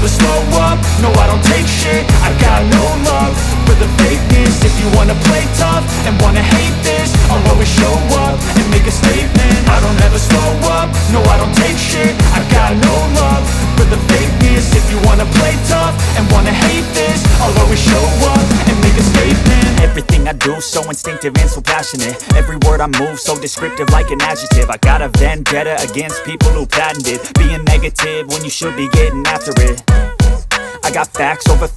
never slow up, no I don't take shit. I got no love for the fakeness. If you wanna play tough and wanna hate this, I'll always show up and make a statement. I don't ever slow up, no I don't take shit. I got no love for the fakeness. If you wanna play tough and wanna hate this, I'll always show up and make a statement. Everything I do so instinctive and so passionate. Every word I move so descriptive like an adjective. I got a vendetta against people who patented being negative when you should be getting after it. I got facts over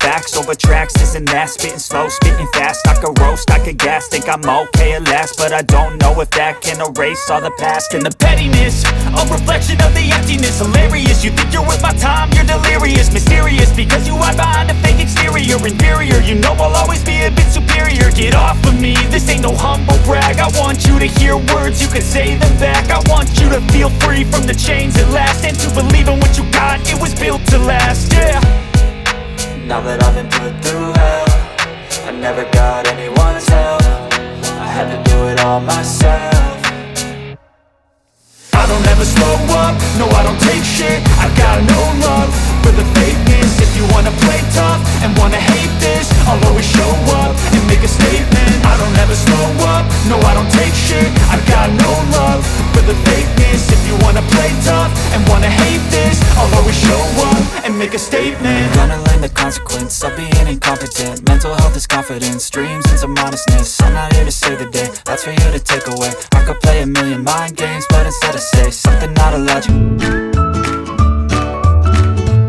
tracks, this and that. Spitting slow, spitting fast. I could roast, I could gas. Think I'm okay at last, but I don't know if that can erase all the past. And the pettiness, a reflection of the emptiness. Hilarious, you think you're worth my time, you're delirious. Mysterious, because you hide behind a fake exterior. Inferior, you know I'll always be a bit superior. Get off of me, this ain't no humble brag. I want you to hear words, you can say them back. I want you to feel free from the chains at last, and to believe in what you got, it was built to last, yeah. Now that I've been put through hell, I never got anyone's help. I had to do it all myself. I don't ever slow up, no I don't take shit. I got no love for the fakeness. If you wanna play tough and wanna hate this, I'll always show up and make a statement. I don't ever slow up, no I don't take shit. I got no love for the fakeness. If you wanna play tough and wanna hate this, I'll always show up and make a statement. Gonna learn the consequence of being incompetent. Mental health is confidence, dreams and some modestness. I'm not here to save the day, that's for you to take away. I could play a million mind games, but instead I say something not illogical.